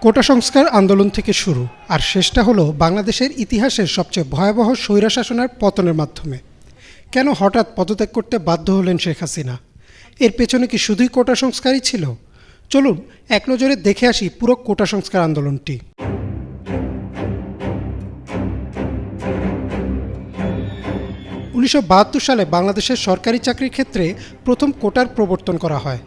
কোটা সংস্কার আন্দোলন থেকে শুরু, আর শেষটা হলো বাংলাদেশের ইতিহাসের সবচেয়ে ভয়াবহ স্বৈরশাসনের পতনের মাধ্যমে। কেন হঠাৎ পদত্যাগ করতে বাধ্য হলেন শেখ হাসিনা? এর পেছনে কি শুধুই কোটা সংস্কারই ছিল? চলুন এক নজরে দেখে আসি পুরো কোটা সংস্কার আন্দোলনটি। 1972 সালে বাংলাদেশের সরকারি চাকরির ক্ষেত্রে প্রথম কোটার প্রবর্তন করা হয়।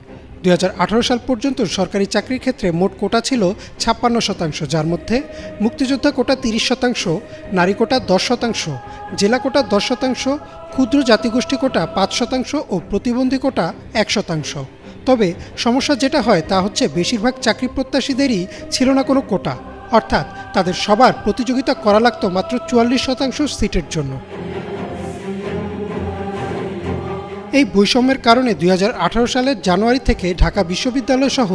2018 সাল পর্যন্ত সরকারি চাকরির ক্ষেত্রে মোট কোটা ছিল 56%, যার মধ্যে মুক্তিযোদ্ধা কোটা 30%, নারী কোটা 10%, জেলা কোটা 10%, ক্ষুদ্র জাতিগোষ্ঠী কোটা 5% ও প্রতিবন্ধী কোটা 1%। তবে সমস্যা যেটা হয় তা হচ্ছে বেশিরভাগ চাকরি প্রত্যাশীদেরই ছিল না কোনো কোটা, অর্থাৎ তাদের সবার প্রতিযোগিতা করা লাগতো মাত্র 44% সিটের জন্য। এই বৈষম্যের কারণে 2018 সালের জানুয়ারি থেকে ঢাকা বিশ্ববিদ্যালয় সহ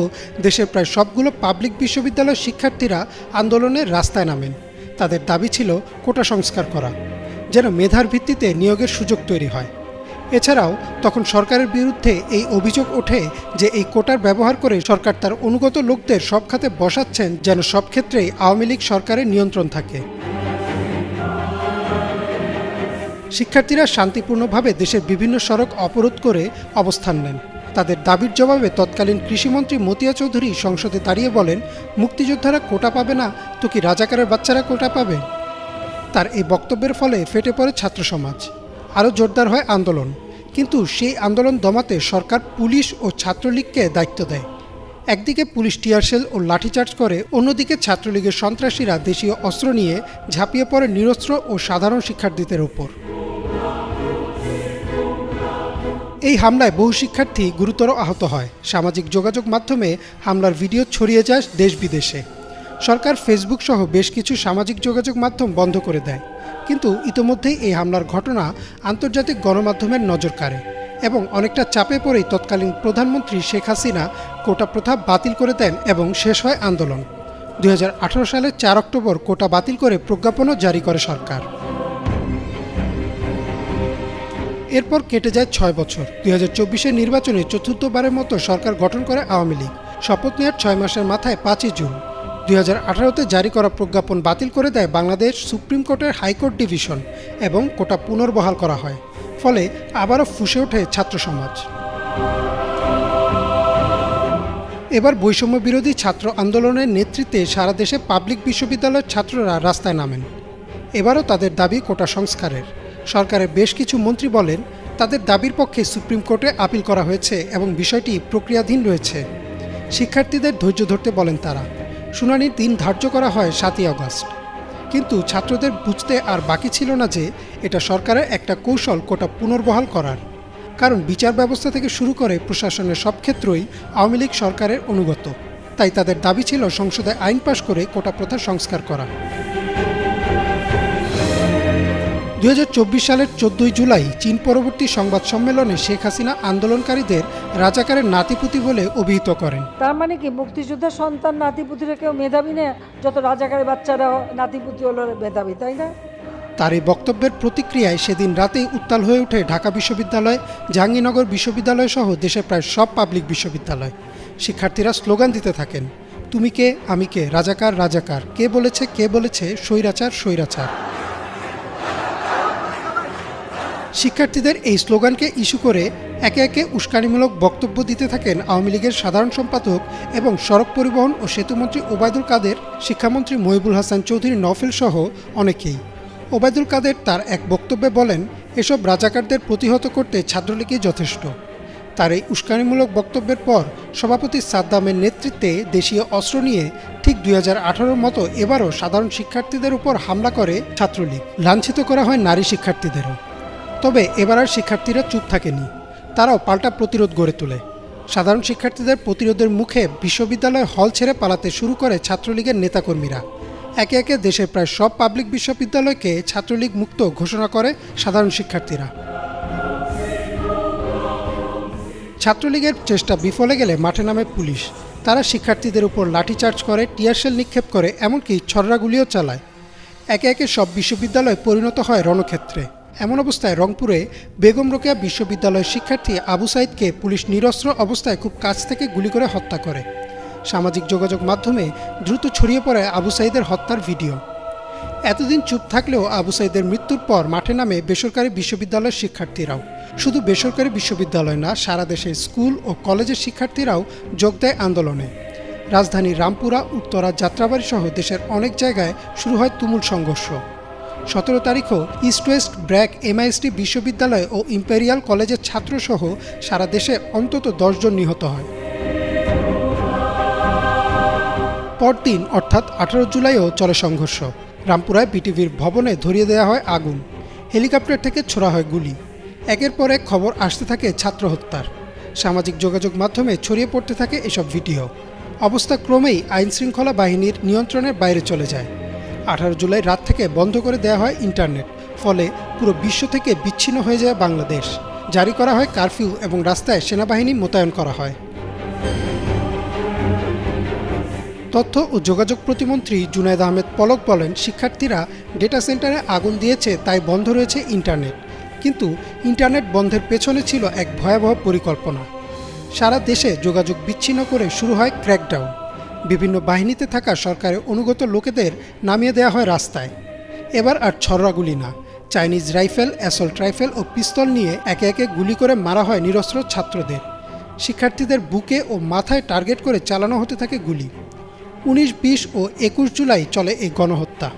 দেশের প্রায় সবগুলো পাবলিক বিশ্ববিদ্যালয়ের শিক্ষার্থীরা আন্দোলনের রাস্তায় নামেন। তাদের দাবি ছিল কোটা সংস্কার করা, যেন মেধার ভিত্তিতে নিয়োগের সুযোগ তৈরি হয়। এছাড়াও তখন সরকারের বিরুদ্ধে এই অভিযোগ ওঠে যে এই কোটার ব্যবহার করে সরকার তার অনুগত লোকদের সব খাতে বসাচ্ছেন, যেন সব ক্ষেত্রেই আওয়ামী লীগ সরকারের নিয়ন্ত্রণ থাকে। শিক্ষার্থীরা শান্তিপূর্ণভাবে দেশের বিভিন্ন সড়ক অবরোধ করে অবস্থান নেন। তাদের দাবির জবাবে তৎকালীন কৃষিমন্ত্রী মতিয়া চৌধুরী সংসদে দাঁড়িয়ে বলেন, মুক্তিযোদ্ধারা কোটা পাবে না তো কি রাজাকারের বাচ্চারা কোটা পাবে? তার এই বক্তব্যের ফলে ফেটে পড়ে ছাত্র সমাজ, আরও জোরদার হয় আন্দোলন। কিন্তু সেই আন্দোলন দমাতে সরকার পুলিশ ও ছাত্রলীগকে দায়িত্ব দেয়। একদিকে পুলিশ টিয়ারশেল ও লাঠিচার্জ করে, অন্যদিকে ছাত্রলীগের সন্ত্রাসীরা দেশীয় অস্ত্র নিয়ে ঝাঁপিয়ে পড়ে নিরস্ত্র ও সাধারণ শিক্ষার্থীদের উপর। এই হামলায় বহু শিক্ষার্থী গুরুতর আহত হয়। সামাজিক যোগাযোগ মাধ্যমে হামলার ভিডিও ছড়িয়ে যায় দেশ বিদেশে। সরকার ফেসবুক সহ বেশ কিছু সামাজিক যোগাযোগ মাধ্যম বন্ধ করে দেয়, কিন্তু ইতোমধ্যেই এই হামলার ঘটনা আন্তর্জাতিক গণমাধ্যমের নজর কাড়ে এবং অনেকটা চাপে পড়েই তৎকালীন প্রধানমন্ত্রী শেখ হাসিনা কোটা প্রথা বাতিল করে দেন এবং শেষ হয় আন্দোলন। 2018 সালের 4 অক্টোবর কোটা বাতিল করে প্রজ্ঞাপনও জারি করে সরকার। এরপর কেটে যায় 6 বছর। 2024-এর নির্বাচনে চতুর্থবারের মতো সরকার গঠন করে আওয়ামী লীগ। শপথ নেওয়ার 6 মাসের মাথায় 5ই জুন 2018-তে জারি করা প্রজ্ঞাপন বাতিল করে দেয় বাংলাদেশ সুপ্রিম কোর্টের হাইকোর্ট ডিভিশন এবং কোটা পুনর্বহাল করা হয়। ফলে আবারও ফুঁসে ওঠে ছাত্র সমাজ। এবার বৈষম্য বিরোধী ছাত্র আন্দোলনের নেতৃত্বে সারা দেশে পাবলিক বিশ্ববিদ্যালয়ের ছাত্ররা রাস্তায় নামেন। এবারও তাদের দাবি কোটা সংস্কারের। সরকারের বেশ কিছু মন্ত্রী বলেন, তাদের দাবির পক্ষে সুপ্রিম কোর্টে আপিল করা হয়েছে এবং বিষয়টি প্রক্রিয়াধীন রয়েছে। শিক্ষার্থীদের ধৈর্য ধরতে বলেন তারা। শুনানির দিন ধার্য করা হয় 7ই আগস্ট। কিন্তু ছাত্রদের বুঝতে আর বাকি ছিল না যে এটা সরকারের একটা কৌশল কোটা পুনর্বহাল করার। কারণ বিচার ব্যবস্থা থেকে শুরু করে প্রশাসনের সব ক্ষেত্রেই আওয়ামী লীগ সরকারের অনুগত। তাই তাদের দাবি ছিল সংসদে আইন পাশ করে কোটা প্রথা সংস্কার করা। 2024 সালের 14 জুলাই চীন পরবর্তী সংবাদ সম্মেলনে শেখ হাসিনা আন্দোলনকারীদের রাজাকারের নাতিপুতি বলে অভিহিত করেন। তার মানে কি মুক্তিযোদ্ধার সন্তান নাতিপুতিরা কেউ মেধাবী না, যত রাজাকারের বাচ্চারা নাতিপুতি হলো মেধাবী, তাই না? তার এই বক্তব্যের প্রতিক্রিয়ায় সেদিন রাতেই উত্তাল হয়ে ওঠে ঢাকা বিশ্ববিদ্যালয়, জাহাঙ্গীরনগর বিশ্ববিদ্যালয় সহ দেশের প্রায় সব পাবলিক বিশ্ববিদ্যালয়। শিক্ষার্থীরা স্লোগান দিতে থাকেন, তুমি কে আমি কে, রাজাকার রাজাকার, কে বলেছে স্বৈরাচার স্বৈরাচার। শিক্ষার্থীদের এই স্লোগানকে ইস্যু করে একে একে উস্কানিমূলক বক্তব্য দিতে থাকেন আওয়ামী লীগের সাধারণ সম্পাদক এবং সড়ক পরিবহন ও সেতুমন্ত্রী ওবায়দুল কাদের, শিক্ষামন্ত্রী মহিবুল হাসান চৌধুরী নফেল সহ অনেকেই। ওবায়দুল কাদের তার এক বক্তব্যে বলেন, এসব রাজাকারদের প্রতিহত করতে ছাত্রলীগই যথেষ্ট। তার এই উস্কানিমূলক বক্তব্যের পর সভাপতি সাদ্দামের নেতৃত্বে দেশীয় অস্ত্র নিয়ে ঠিক 2018-র মতো এবারও সাধারণ শিক্ষার্থীদের উপর হামলা করে ছাত্রলীগ। লাঞ্ছিত করা হয় নারী শিক্ষার্থীদেরও। তবে এবার আর শিক্ষার্থীরা চুপ থাকেনি, তারাও পাল্টা প্রতিরোধ গড়ে তোলে। সাধারণ শিক্ষার্থীদের প্রতিরোধের মুখে বিশ্ববিদ্যালয় হল ছেড়ে পালাতে শুরু করে ছাত্রলীগের নেতাকর্মীরা। একে একে দেশের প্রায় সব পাবলিক বিশ্ববিদ্যালয়কে ছাত্রলীগ মুক্ত ঘোষণা করে সাধারণ শিক্ষার্থীরা। ছাত্রলীগের চেষ্টা বিফলে গেলে মাঠে নামে পুলিশ। তারা শিক্ষার্থীদের উপর লাঠিচার্জ করে, টিয়ারশেল নিক্ষেপ করে, এমনকি ছররাগুলিও চালায়। একে একে সব বিশ্ববিদ্যালয় পরিণত হয় রণক্ষেত্রে। এমন অবস্থায় রংপুরে বেগম রোকেয়া বিশ্ববিদ্যালয়ের শিক্ষার্থী আবু সাইদকে পুলিশ নিরস্ত্র অবস্থায় খুব কাছ থেকে গুলি করে হত্যা করে। সামাজিক যোগাযোগ মাধ্যমে দ্রুত ছড়িয়ে পড়ে আবু সাঈদের হত্যার ভিডিও। এতদিন চুপ থাকলেও আবু সাঈদের মৃত্যুর পর মাঠে নামে বেসরকারি বিশ্ববিদ্যালয়ের শিক্ষার্থীরাও। শুধু বেসরকারি বিশ্ববিদ্যালয় না, সারা দেশের স্কুল ও কলেজের শিক্ষার্থীরাও যোগ দেয় আন্দোলনে। রাজধানী রামপুরা, উত্তরা, যাত্রাবাড়ি সহ দেশের অনেক জায়গায় শুরু হয় তুমুল সংঘর্ষ। 17 তারিখও ইস্ট ওয়েস্ট, ব্র্যাক, MIST বিশ্ববিদ্যালয় ও ইম্পেরিয়াল কলেজের ছাত্রসহ সারা দেশে অন্তত 10 জন নিহত হয়। পরদিন অর্থাৎ 18 জুলাইও চলে সংঘর্ষ। রামপুরায় বিটিভির ভবনে ধরিয়ে দেওয়া হয় আগুন, হেলিকপ্টার থেকে ছোড়া হয় গুলি। একের পর এক খবর আসতে থাকে ছাত্র হত্যার। সামাজিক যোগাযোগ মাধ্যমে ছড়িয়ে পড়তে থাকে এসব ভিডিও। অবস্থা ক্রমেই আইনশৃঙ্খলা বাহিনীর নিয়ন্ত্রণের বাইরে চলে যায়। 18 জুলাই রাত থেকে বন্ধ করে দেওয়া হয় ইন্টারনেট, ফলে পুরো বিশ্ব থেকে বিচ্ছিন্ন হয়ে যায় বাংলাদেশ। জারি করা হয় কারফিউ এবং রাস্তায় সেনাবাহিনী মোতায়েন করা হয়। তথ্য ও যোগাযোগ প্রতিমন্ত্রী জুনায়েদ আহমেদ পলক বলেন, শিক্ষার্থীরা ডেটা সেন্টারে আগুন দিয়েছে তাই বন্ধ রয়েছে ইন্টারনেট। কিন্তু ইন্টারনেট বন্ধের পেছনে ছিল এক ভয়াবহ পরিকল্পনা। সারা দেশে যোগাযোগ বিচ্ছিন্ন করে শুরু হয় ক্র্যাকডাউন। বিভিন্ন বাহিনীতে থাকা সরকারের অনুগত লোকেদের নামিয়ে দেওয়া হয় রাস্তায়। এবার আর ছররাগুলি না, চাইনিজ রাইফেল, অ্যাসল্ট রাইফেল ও পিস্তল নিয়ে একে একে গুলি করে মারা হয় নিরস্ত্র ছাত্রদের। শিক্ষার্থীদের বুকে ও মাথায় টার্গেট করে চালানো হতে থাকে গুলি। 19, 20 ও 21 জুলাই চলে এই গণহত্যা।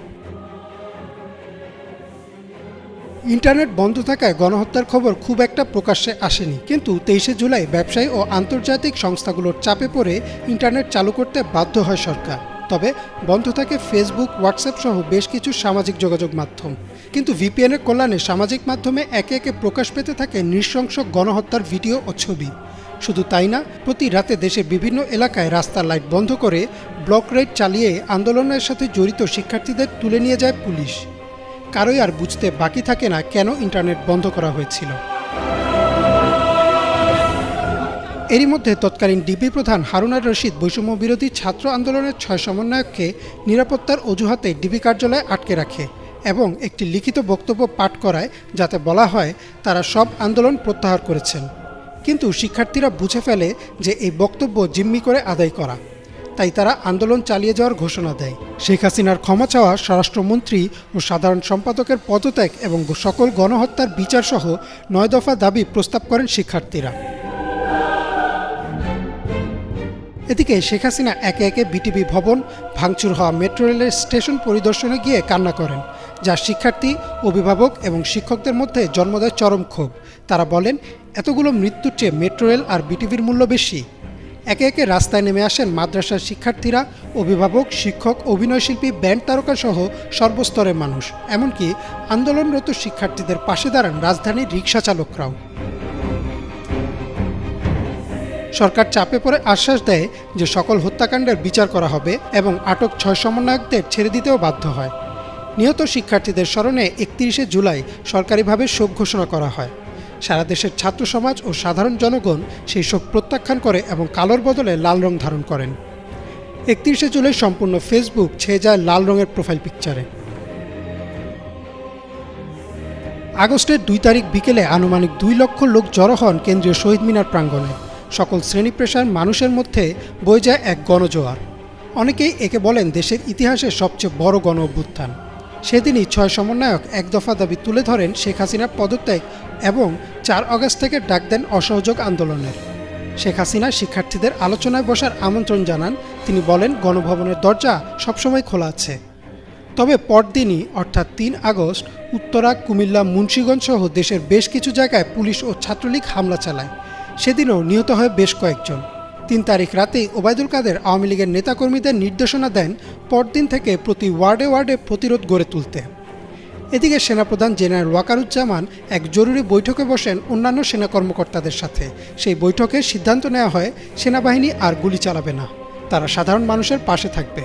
ইন্টারনেট বন্ধ থাকায় গণহত্যার খবর খুব একটা প্রকাশ্যে আসেনি, কিন্তু 23 জুলাই ব্যবসায়ী ও আন্তর্জাতিক সংস্থাগুলোর চাপে পড়ে ইন্টারনেট চালু করতে বাধ্য হয় সরকার। তবে বন্ধ থাকে ফেসবুক, হোয়াটসঅ্যাপ সহ বেশ কিছু সামাজিক যোগাযোগ মাধ্যম। কিন্তু VPN-এর কল্যাণে সামাজিক মাধ্যমে একে একে প্রকাশ পেতে থাকে নৃশংস গণহত্যার ভিডিও ও ছবি। শুধু তাই না, প্রতি রাতে দেশের বিভিন্ন এলাকায় রাস্তার লাইট বন্ধ করে ব্লক রেড চালিয়ে আন্দোলনের সাথে জড়িত শিক্ষার্থীদের তুলে নিয়ে যায় পুলিশ। কারোই আর বুঝতে বাকি থাকে না কেন ইন্টারনেট বন্ধ করা হয়েছিল। এরই মধ্যে তৎকালীন ডিবি প্রধান হারুন-আর রশিদ বৈষম্য বিরোধী ছাত্র আন্দোলনের 6 সমন্বয়ককে নিরাপত্তার অজুহাতে ডিবি কার্যালয়ে আটকে রাখে এবং একটি লিখিত বক্তব্য পাঠ করায়, যাতে বলা হয় তারা সব আন্দোলন প্রত্যাহার করেছেন। কিন্তু শিক্ষার্থীরা বুঝে ফেলে যে এই বক্তব্য জিম্মি করে আদায় করা, তাই তারা আন্দোলন চালিয়ে যাওয়ার ঘোষণা দেয়। শেখ হাসিনার ক্ষমা চাওয়া, স্বরাষ্ট্রমন্ত্রী ও সাধারণ সম্পাদকের পদত্যাগ এবং সকল গণহত্যার বিচারসহ 9 দফা দাবি প্রস্তাব করেন শিক্ষার্থীরা। এদিকে শেখ হাসিনা একে একে বিটিভি ভবন, ভাঙচুর হওয়া মেট্রো রেলের স্টেশন পরিদর্শনে গিয়ে কান্না করেন, যা শিক্ষার্থী, অভিভাবক এবং শিক্ষকদের মধ্যে জন্ম দেয় চরম ক্ষোভ। তারা বলেন, এতগুলো মৃত্যুর চেয়ে মেট্রো রেল আর বিটিভির মূল্য বেশি। একে একে রাস্তায় নেমে আসেন মাদ্রাসার শিক্ষার্থীরা, অভিভাবক, শিক্ষক, অভিনয়শিল্পী, ব্যান্ড তারকা সহ সর্বস্তরের মানুষ। এমনকি আন্দোলনরত শিক্ষার্থীদের পাশে দাঁড়ান রাজধানীর রিকশা চালকরাও। সরকার চাপে পড়ে আশ্বাস দেয় যে সকল হত্যাকাণ্ডের বিচার করা হবে এবং আটক 6 সমন্বয়কদের ছেড়ে দিতেও বাধ্য হয়। নিহত শিক্ষার্থীদের স্মরণে 31 জুলাই সরকারিভাবে শোক ঘোষণা করা হয়। সারা দেশের ছাত্র সমাজ ও সাধারণ জনগণ সেই শোক প্রত্যাখ্যান করে এবং কালোর বদলে লাল রং ধারণ করেন। 31 জুলাই সম্পূর্ণ ফেসবুক ছেয়ে যায় লাল রঙের প্রোফাইল পিকচারে। আগস্টের 2 তারিখ বিকেলে আনুমানিক 2 লক্ষ লোক জড়ো হন কেন্দ্রীয় শহীদ মিনার প্রাঙ্গণে। সকল শ্রেণী পেশার মানুষের মধ্যে বয়ে যায় এক গণজোয়ার। অনেকেই একে বলেন দেশের ইতিহাসে সবচেয়ে বড় গণ অভ্যুত্থান। সেদিনই 6 সমন্বয়ক এক দফা দাবি তুলে ধরেন শেখ হাসিনার পদত্যাগ এবং 4 আগস্ট থেকে ডাক দেন অসহযোগ আন্দোলনের। শেখ হাসিনা শিক্ষার্থীদের আলোচনায় বসার আমন্ত্রণ জানান। তিনি বলেন, গণভবনের দরজা সবসময় খোলা আছে। তবে পরদিনই অর্থাৎ 3 আগস্ট উত্তরা, কুমিল্লা, মুন্সিগঞ্জ সহ দেশের বেশ কিছু জায়গায় পুলিশ ও ছাত্রলীগ হামলা চালায়। সেদিনও নিহত হয় বেশ কয়েকজন। 3 তারিখ রাতেই ওবায়দুল কাদের আওয়ামী লীগের নেতাকর্মীদের নির্দেশনা দেন পরদিন থেকে প্রতি ওয়ার্ডে ওয়ার্ডে প্রতিরোধ গড়ে তুলতে। এদিকে সেনাপ্রধান জেনারেল ওয়াকারুজ্জামান এক জরুরি বৈঠকে বসেন অন্যান্য সেনা কর্মকর্তাদের সাথে। সেই বৈঠকে সিদ্ধান্ত নেওয়া হয় সেনাবাহিনী আর গুলি চালাবে না, তারা সাধারণ মানুষের পাশে থাকবে।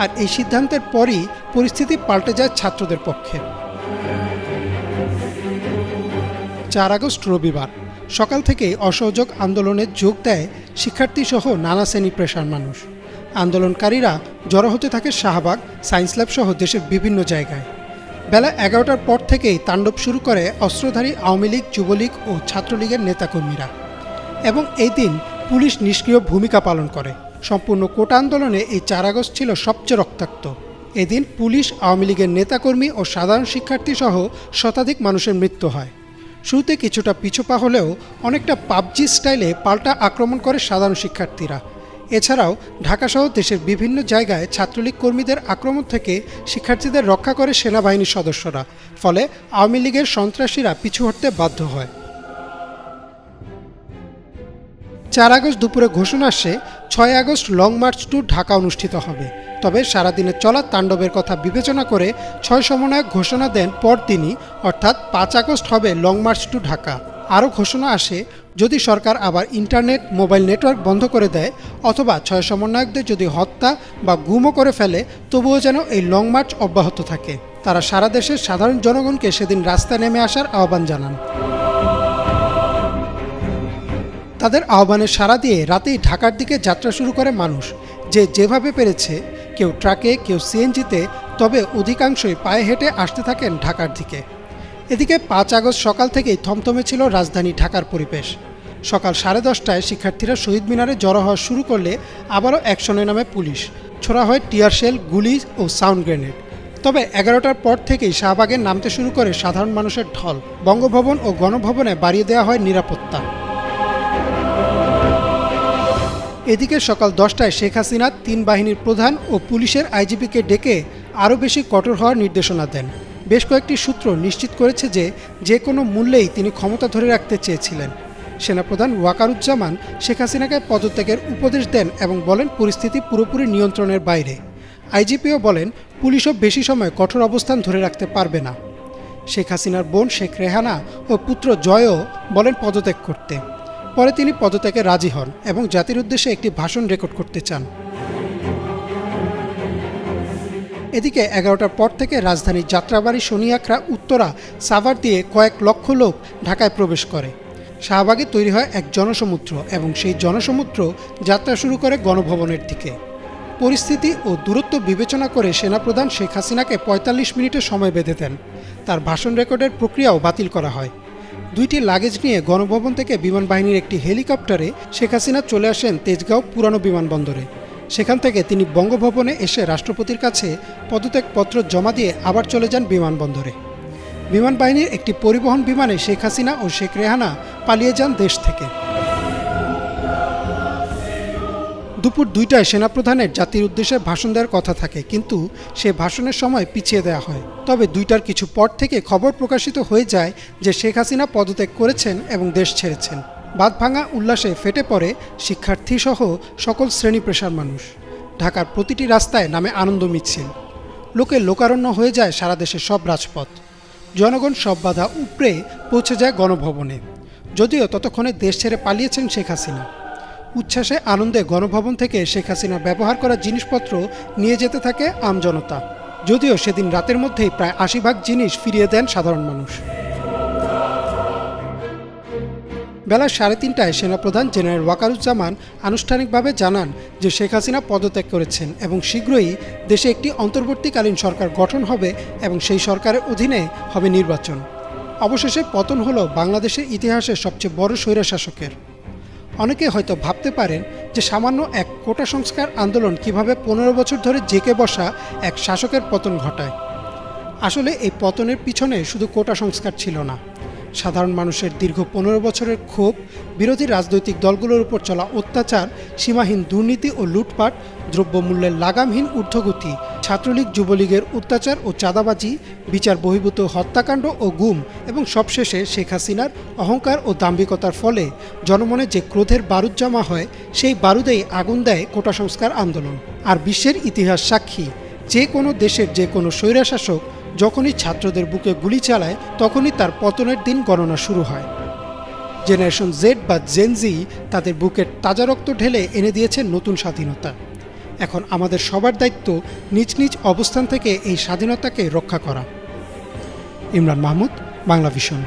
আর এই সিদ্ধান্তের পরই পরিস্থিতি পাল্টে যায় ছাত্রদের পক্ষে। 4 আগস্ট রবিবার সকাল থেকেই অসহযোগ আন্দোলনে যোগ দেয় শিক্ষার্থীসহ নানা শ্রেণী পেশার মানুষ। আন্দোলনকারীরা জড়ো হতে থাকে শাহবাগ, সায়েন্স ল্যাব সহ দেশের বিভিন্ন জায়গায়। বেলা 11টার পর থেকেই তাণ্ডব শুরু করে অস্ত্রধারী আওয়ামী লীগ, যুবলীগ ও ছাত্রলীগের নেতাকর্মীরা। এবং এই দিন পুলিশ নিষ্ক্রিয় ভূমিকা পালন করে। সম্পূর্ণ কোটা আন্দোলনে এই 4 আগস্ট ছিল সবচেয়ে রক্তাক্ত। এদিন পুলিশ, আওয়ামী লীগের নেতাকর্মী ও সাধারণ শিক্ষার্থী সহ শতাধিক মানুষের মৃত্যু হয়। শুরুতে কিছুটা পিছুপা হলেও অনেকটা পাবজি স্টাইলে পাল্টা আক্রমণ করে সাধারণ শিক্ষার্থীরা। এছাড়াও ঢাকাসহ দেশের বিভিন্ন জায়গায় ছাত্রলীগ কর্মীদের আক্রমণ থেকে শিক্ষার্থীদের রক্ষা করে সেনাবাহিনীর সদস্যরা, ফলে আওয়ামী লীগের সন্ত্রাসীরা পিছু হটতে বাধ্য হয়। 4 আগস্ট দুপুরে ঘোষণা আসে 6 August long march to Dhaka অনুষ্ঠিত হবে। তবে সারাদিনের চলা তাণ্ডবের কথা বিবেচনা করে 6 সমন্বয়ক ঘোষণা দেন পরদিনই, অর্থাৎ 5 আগস্ট হবে লং মার্চ টু ঢাকা। আরও ঘোষণা আসে যদি সরকার আবার ইন্টারনেট, মোবাইল নেটওয়ার্ক বন্ধ করে দেয় অথবা 6 সমন্বয়কদের যদি হত্যা বা গুমও করে ফেলে, তবুও যেন এই লং মার্চ অব্যাহত থাকে। তারা সারা দেশের সাধারণ জনগণকে সেদিন রাস্তায় নেমে আসার আহ্বান জানান। তাদের আহ্বানের সাড়া দিয়ে রাতেই ঢাকার দিকে যাত্রা শুরু করে মানুষ, যে যেভাবে পেরেছে, কেউ ট্রাকে, কেউ সিএনজিতে, তবে অধিকাংশই পায়ে হেঁটে আসতে থাকেন ঢাকার দিকে। এদিকে 5 আগস্ট সকাল থেকেই থমথমে ছিল রাজধানী ঢাকার পরিবেশ। সকাল 10:30টায় শিক্ষার্থীরা শহীদ মিনারে জড়ো হওয়া শুরু করলে আবারও অ্যাকশনে নামে পুলিশ। ছোড়া হয় টিয়ার শেল, গুলি ও সাউন্ড গ্রেনেড। তবে 11টার পর থেকেই শাহবাগে নামতে শুরু করে সাধারণ মানুষের ঢল। বঙ্গভবন ও গণভবনে বাড়িয়ে দেওয়া হয় নিরাপত্তা। এদিকে সকাল 10টায় শেখ হাসিনা 3 বাহিনীর প্রধান ও পুলিশের আইজিপিকে ডেকে আরও বেশি কঠোর হওয়ার নির্দেশনা দেন। বেশ কয়েকটি সূত্র নিশ্চিত করেছে যে কোনো মূল্যেই তিনি ক্ষমতা ধরে রাখতে চেয়েছিলেন। সেনাপ্রধান ওয়াকারুজ্জামান শেখ হাসিনাকে পদত্যাগের উপদেশ দেন এবং বলেন পরিস্থিতি পুরোপুরি নিয়ন্ত্রণের বাইরে। আইজিপিও বলেন পুলিশও বেশি সময় কঠোর অবস্থান ধরে রাখতে পারবে না। শেখ হাসিনার বোন শেখ রেহানা ও পুত্র জয়ও বলেন পদত্যাগ করতে। পরে তিনি পদত্যাগে রাজি হন এবং জাতির উদ্দেশ্যে একটি ভাষণ রেকর্ড করতে চান। এদিকে 11টার পর থেকে রাজধানীর যাত্রাবাড়ি, শনিয়াখড়া, উত্তরা, সাভার দিয়ে কয়েক লক্ষ লোক ঢাকায় প্রবেশ করে। শাহবাগে তৈরি হয় এক জনসমুদ্র এবং সেই জনসমুদ্র যাত্রা শুরু করে গণভবনের দিকে। পরিস্থিতি ও দূরত্ব বিবেচনা করে সেনাপ্রধান শেখ হাসিনাকে 45 মিনিটের সময় বেঁধে দেন। তার ভাষণ রেকর্ডের প্রক্রিয়াও বাতিল করা হয়। 2টি লাগেজ নিয়ে গণভবন থেকে বিমান বাহিনীর একটি হেলিকপ্টারে শেখ হাসিনা চলে আসেন তেজগাঁও পুরানো বিমানবন্দরে। সেখান থেকে তিনি বঙ্গভবনে এসে রাষ্ট্রপতির কাছে পদত্যাগপত্র জমা দিয়ে আবার চলে যান বিমানবন্দরে। বিমান বাহিনীর একটি পরিবহন বিমানে শেখ হাসিনা ও শেখ রেহানা পালিয়ে যান দেশ থেকে। দুপুর 2টায় সেনাপ্রধানের জাতির উদ্দেশ্যে ভাষণ দেওয়ার কথা থাকে, কিন্তু সে ভাষণের সময় পিছিয়ে দেওয়া হয়। তবে 2টার কিছু পর থেকে খবর প্রকাশিত হয়ে যায় যে শেখ হাসিনা পদত্যাগ করেছেন এবং দেশ ছেড়েছেন। বাঁধভাঙা উল্লাসে ফেটে পড়ে শিক্ষার্থীসহ সকল শ্রেণী পেশার মানুষ। ঢাকার প্রতিটি রাস্তায় নামে আনন্দ মিছিল। লোকে লোকারণ্য হয়ে যায় সারা দেশের সব রাজপথ। জনগণ সব বাধা উপড়ে পৌঁছে যায় গণভবনে। যদিও ততক্ষণে দেশ ছেড়ে পালিয়েছেন শেখ হাসিনা। উচ্ছ্বাসে আনন্দে গণভবন থেকে শেখ হাসিনা ব্যবহার করা জিনিসপত্র নিয়ে যেতে থাকে আমজনতা। যদিও সেদিন রাতের মধ্যেই প্রায় 80 ভাগ জিনিস ফিরিয়ে দেন সাধারণ মানুষ। বেলা 3:30টায় সেনাপ্রধান জেনারেল ওয়াকারুজ্জামান আনুষ্ঠানিকভাবে জানান যে শেখ হাসিনা পদত্যাগ করেছেন এবং শীঘ্রই দেশে একটি অন্তর্বর্তীকালীন সরকার গঠন হবে এবং সেই সরকারের অধীনে হবে নির্বাচন। অবশেষে পতন হলো বাংলাদেশের ইতিহাসের সবচেয়ে বড় স্বৈরশাসকের। অনেকে হয়তো ভাবতে পারেন যে সামান্য এক কোটা সংস্কার আন্দোলন কিভাবে 15 বছর ধরে জেঁকে বসা এক শাসকের পতন ঘটায়। আসলে এই পতনের পিছনে শুধু কোটা সংস্কার ছিল না, সাধারণ মানুষের দীর্ঘ 15 বছরের ক্ষোভ, বিরোধী রাজনৈতিক দলগুলোর উপর চলা অত্যাচার, সীমাহীন দুর্নীতি ও লুটপাট, দ্রব্যমূল্যের লাগামহীন ঊর্ধ্বগতি, ছাত্রলীগ যুবলীগের অত্যাচার ও চাঁদাবাজি, বিচার বহির্ভূত হত্যাকাণ্ড ও গুম এবং সবশেষে শেখ হাসিনার অহংকার ও দাম্ভিকতার ফলে জনমনে যে ক্রোধের বারুদ জমা হয়, সেই বারুদেই আগুন দেয় কোটা সংস্কার আন্দোলন। আর বিশ্বের ইতিহাস সাক্ষী, যে কোনো দেশের যে কোনো স্বৈরশাসক যখনই ছাত্রদের বুকে গুলি চালায়, তখনই তার পতনের দিন গণনা শুরু হয়। জেনারেশন জেড বা জেনজি তাদের বুকের তাজা রক্ত ঢেলে এনে দিয়েছে নতুন স্বাধীনতা। এখন আমাদের সবার দায়িত্ব নিজ নিজ অবস্থান থেকে এই স্বাধীনতাকে রক্ষা করা। ইমরান মাহমুদ, বাংলা ভিশন।